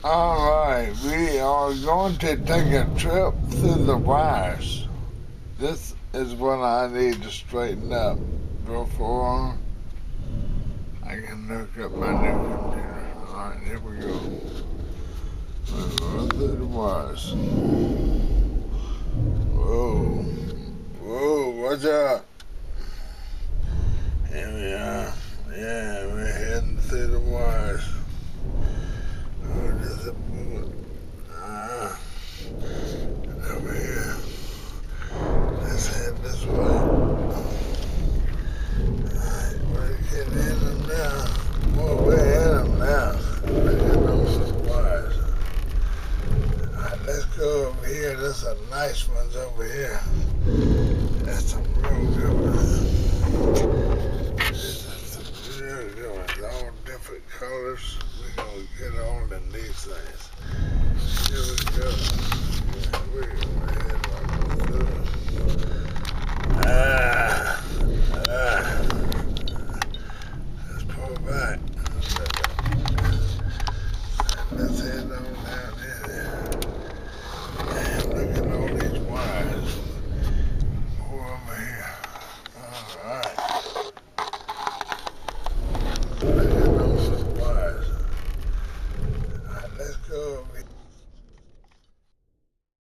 Alright, we are going to take a trip through the wires. This is what I need to straighten up before I can hook up my new computer. Alright, here we go. We're going through the wires. Whoa. Whoa, watch out. Here we are. Yeah, we're heading through the wires. Oh, there's a bullet. Over here. Let's head this way. Alright, we're getting in them now. Well, we're in them now. Look at those wires. Alright, let's go over here. There's some nice ones over here. That's some real good ones. These are some real good ones. All different colors. We're going to get on in these things. Here we go. Yeah, we're going to